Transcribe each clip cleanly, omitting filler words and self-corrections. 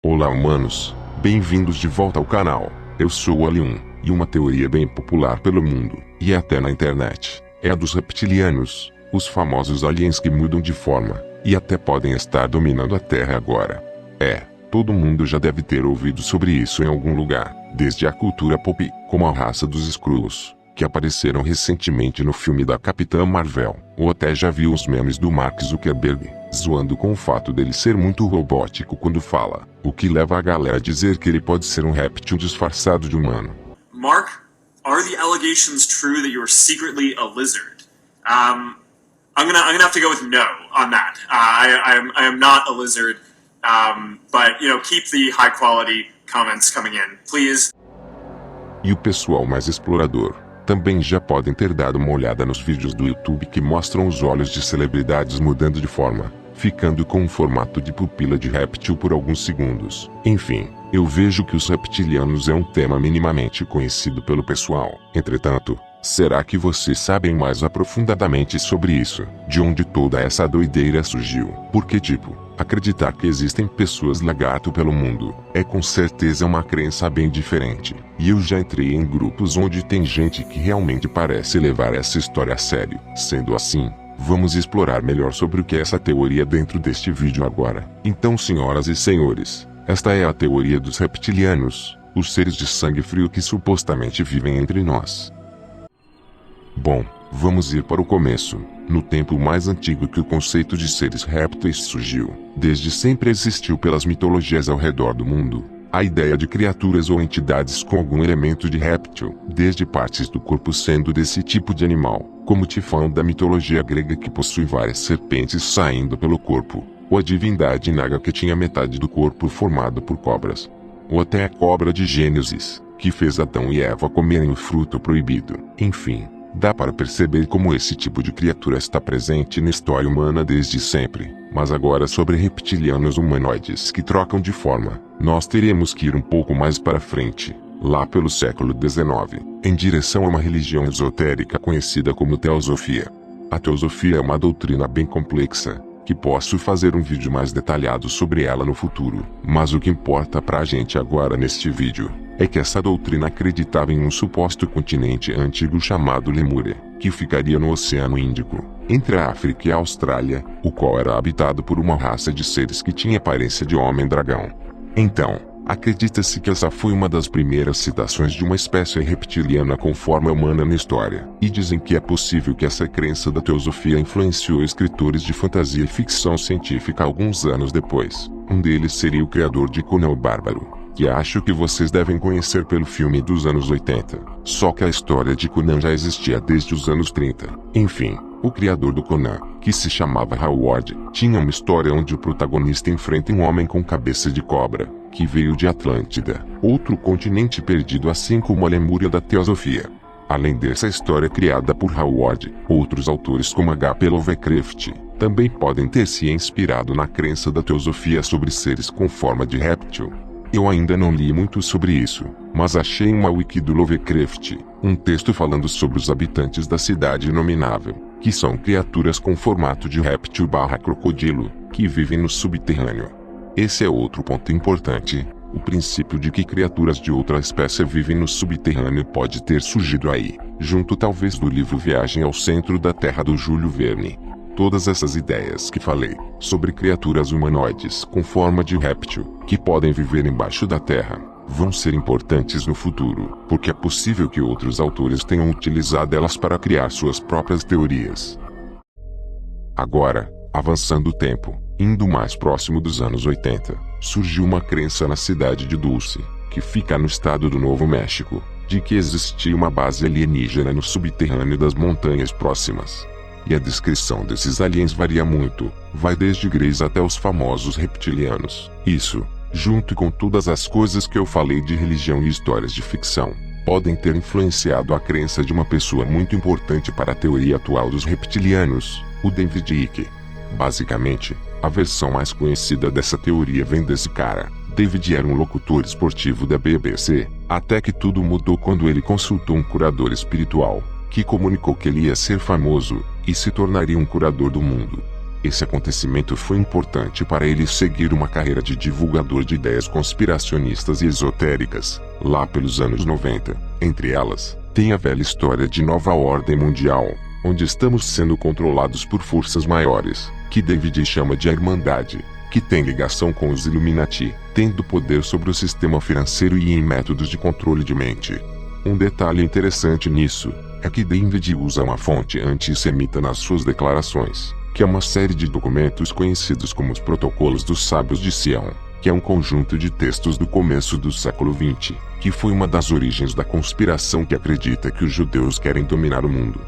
Olá humanos, bem-vindos de volta ao canal. Eu sou o Ali1, e uma teoria bem popular pelo mundo, e até na internet, é a dos reptilianos, os famosos aliens que mudam de forma, e até podem estar dominando a Terra agora. Todo mundo já deve ter ouvido sobre isso em algum lugar, desde a cultura pop, como a raça dos Skrulls, que apareceram recentemente no filme da Capitã Marvel, ou até já viu os memes do Mark Zuckerberg, zoando com o fato dele ser muito robótico quando fala, o que leva a galera a dizer que ele pode ser um réptil disfarçado de humano. Mark, are the allegations true that you're secretly a lizard? I'm gonna have to go with no on that. I am not a lizard, but keep the high quality comments coming in, please. E o pessoal mais explorador também já podem ter dado uma olhada nos vídeos do YouTube que mostram os olhos de celebridades mudando de forma, ficando com um formato de pupila de réptil por alguns segundos. Enfim, eu vejo que os reptilianos é um tema minimamente conhecido pelo pessoal. Entretanto, será que vocês sabem mais aprofundadamente sobre isso? De onde toda essa doideira surgiu? Porque acreditar que existem pessoas lagarto pelo mundo, é com certeza uma crença bem diferente. E eu já entrei em grupos onde tem gente que realmente parece levar essa história a sério. Sendo assim, vamos explorar melhor sobre o que é essa teoria dentro deste vídeo agora. Então, senhoras e senhores, esta é a teoria dos reptilianos, os seres de sangue frio que supostamente vivem entre nós. Bom, vamos ir para o começo, no tempo mais antigo que o conceito de seres répteis surgiu. Desde sempre existiu pelas mitologias ao redor do mundo, a ideia de criaturas ou entidades com algum elemento de réptil, desde partes do corpo sendo desse tipo de animal, como Tifão da mitologia grega que possui várias serpentes saindo pelo corpo, ou a divindade Naga que tinha metade do corpo formado por cobras, ou até a cobra de Gênesis, que fez Adão e Eva comerem o fruto proibido. Enfim, dá para perceber como esse tipo de criatura está presente na história humana desde sempre. Mas agora sobre reptilianos humanoides que trocam de forma, nós teremos que ir um pouco mais para frente, lá pelo século XIX, em direção a uma religião esotérica conhecida como Teosofia. A Teosofia é uma doutrina bem complexa, que posso fazer um vídeo mais detalhado sobre ela no futuro. Mas o que importa pra gente agora neste vídeo, é que essa doutrina acreditava em um suposto continente antigo chamado Lemúria, que ficaria no Oceano Índico, entre a África e a Austrália, o qual era habitado por uma raça de seres que tinha aparência de homem-dragão. Então, acredita-se que essa foi uma das primeiras citações de uma espécie reptiliana com forma humana na história, e dizem que é possível que essa crença da teosofia influenciou escritores de fantasia e ficção científica alguns anos depois. Um deles seria o criador de Conan o Bárbaro, que acho que vocês devem conhecer pelo filme dos anos 80. Só que a história de Conan já existia desde os anos 30. Enfim, o criador do Conan, que se chamava Howard, tinha uma história onde o protagonista enfrenta um homem com cabeça de cobra, que veio de Atlântida, outro continente perdido assim como a Lemúria da Teosofia. Além dessa história criada por Howard, outros autores como H.P. Lovecraft também podem ter se inspirado na crença da teosofia sobre seres com forma de réptil. Eu ainda não li muito sobre isso, mas achei uma wiki do Lovecraft, um texto falando sobre os habitantes da cidade inominável, que são criaturas com formato de réptil/crocodilo, que vivem no subterrâneo. Esse é outro ponto importante, o princípio de que criaturas de outra espécie vivem no subterrâneo pode ter surgido aí, junto talvez do livro Viagem ao Centro da Terra do Júlio Verne. Todas essas ideias que falei, sobre criaturas humanoides com forma de réptil, que podem viver embaixo da terra, vão ser importantes no futuro, porque é possível que outros autores tenham utilizado elas para criar suas próprias teorias. Agora, avançando o tempo, indo mais próximo dos anos 80, surgiu uma crença na cidade de Dulce, que fica no estado do Novo México, de que existia uma base alienígena no subterrâneo das montanhas próximas. E a descrição desses aliens varia muito, vai desde Greys até os famosos reptilianos. Isso, junto com todas as coisas que eu falei de religião e histórias de ficção, podem ter influenciado a crença de uma pessoa muito importante para a teoria atual dos reptilianos, o David Icke. Basicamente, a versão mais conhecida dessa teoria vem desse cara. David era um locutor esportivo da BBC, até que tudo mudou quando ele consultou um curador espiritual, que comunicou que ele ia ser famoso, e se tornaria um curador do mundo. Esse acontecimento foi importante para ele seguir uma carreira de divulgador de ideias conspiracionistas e esotéricas, lá pelos anos 90. Entre elas, tem a velha história de nova ordem mundial, onde estamos sendo controlados por forças maiores, que David chama de a Irmandade, que tem ligação com os Illuminati, tendo poder sobre o sistema financeiro e em métodos de controle de mente. Um detalhe interessante nisso é que David usa uma fonte antissemita nas suas declarações, que é uma série de documentos conhecidos como os Protocolos dos Sábios de Sião, que é um conjunto de textos do começo do século XX, que foi uma das origens da conspiração que acredita que os judeus querem dominar o mundo.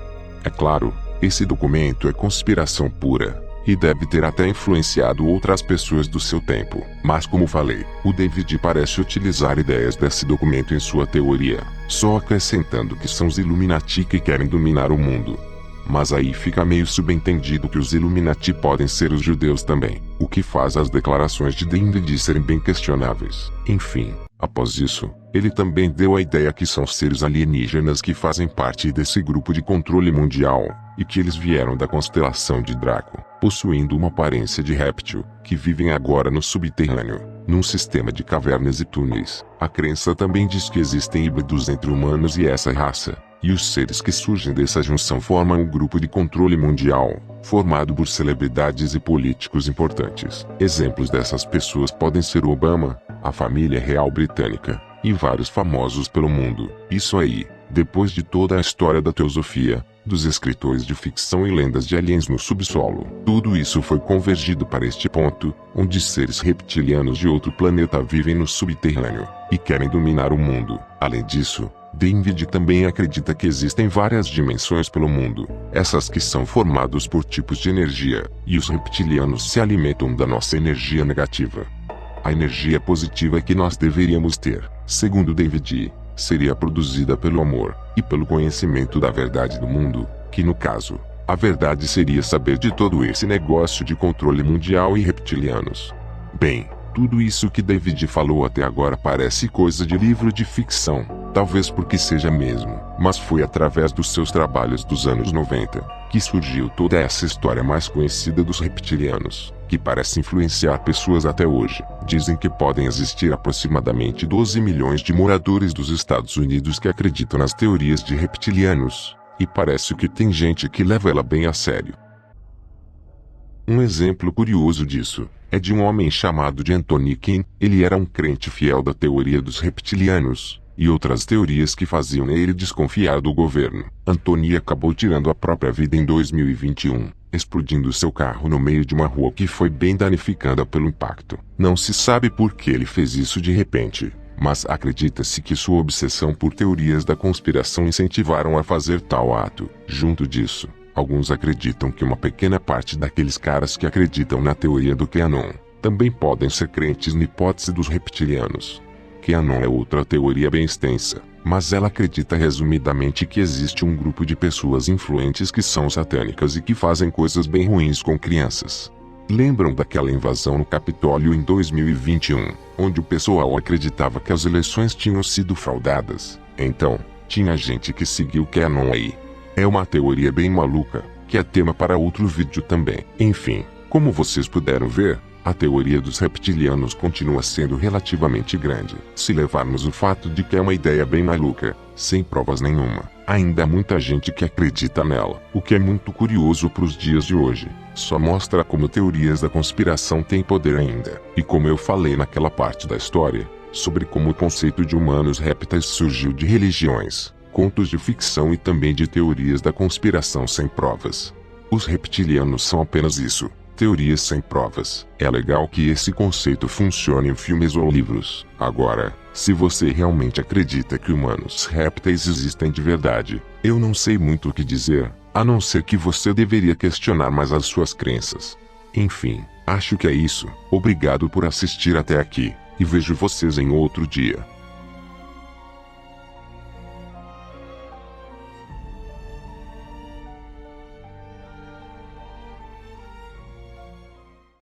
É claro, esse documento é conspiração pura, e deve ter até influenciado outras pessoas do seu tempo. Mas como falei, o David parece utilizar ideias desse documento em sua teoria, só acrescentando que são os Illuminati que querem dominar o mundo. Mas aí fica meio subentendido que os Illuminati podem ser os judeus também, o que faz as declarações de David serem bem questionáveis. Enfim, após isso, ele também deu a ideia que são seres alienígenas que fazem parte desse grupo de controle mundial, e que eles vieram da constelação de Draco, possuindo uma aparência de réptil, que vivem agora no subterrâneo, num sistema de cavernas e túneis. A crença também diz que existem híbridos entre humanos e essa raça, e os seres que surgem dessa junção formam um grupo de controle mundial, formado por celebridades e políticos importantes. Exemplos dessas pessoas podem ser Obama, a família real britânica, e vários famosos pelo mundo. Isso aí, depois de toda a história da teosofia, dos escritores de ficção e lendas de aliens no subsolo, tudo isso foi convergido para este ponto, onde seres reptilianos de outro planeta vivem no subterrâneo, e querem dominar o mundo. Além disso, David também acredita que existem várias dimensões pelo mundo, essas que são formadas por tipos de energia, e os reptilianos se alimentam da nossa energia negativa. A energia positiva que nós deveríamos ter, segundo David, seria produzida pelo amor, e pelo conhecimento da verdade do mundo, que no caso, a verdade seria saber de todo esse negócio de controle mundial e reptilianos. Bem, tudo isso que David falou até agora parece coisa de livro de ficção, talvez porque seja mesmo, mas foi através dos seus trabalhos dos anos 90, que surgiu toda essa história mais conhecida dos reptilianos, que parece influenciar pessoas até hoje. Dizem que podem existir aproximadamente 12 milhões de moradores dos Estados Unidos que acreditam nas teorias de reptilianos, e parece que tem gente que leva ela bem a sério. Um exemplo curioso disso é de um homem chamado de Anthony Quinn. Ele era um crente fiel da teoria dos reptilianos, e outras teorias que faziam ele desconfiar do governo. Anthony acabou tirando a própria vida em 2021, explodindo seu carro no meio de uma rua que foi bem danificada pelo impacto. Não se sabe por que ele fez isso de repente, mas acredita-se que sua obsessão por teorias da conspiração incentivaram a fazer tal ato. Junto disso, alguns acreditam que uma pequena parte daqueles caras que acreditam na teoria do QAnon também podem ser crentes na hipótese dos reptilianos. QAnon é outra teoria bem extensa, mas ela acredita resumidamente que existe um grupo de pessoas influentes que são satânicas e que fazem coisas bem ruins com crianças. Lembram daquela invasão no Capitólio em 2021, onde o pessoal acreditava que as eleições tinham sido fraudadas? Então, tinha gente que seguiu QAnon aí. É uma teoria bem maluca, que é tema para outro vídeo também. Enfim, como vocês puderam ver, a teoria dos reptilianos continua sendo relativamente grande. Se levarmos o fato de que é uma ideia bem maluca, sem provas nenhuma, ainda há muita gente que acredita nela, o que é muito curioso para os dias de hoje. Só mostra como teorias da conspiração têm poder ainda. E como eu falei naquela parte da história, sobre como o conceito de humanos répteis surgiu de religiões, contos de ficção e também de teorias da conspiração sem provas. Os reptilianos são apenas isso. Teorias sem provas. É legal que esse conceito funcione em filmes ou livros. Agora, se você realmente acredita que humanos répteis existem de verdade, eu não sei muito o que dizer, a não ser que você deveria questionar mais as suas crenças. Enfim, acho que é isso. Obrigado por assistir até aqui, e vejo vocês em outro dia.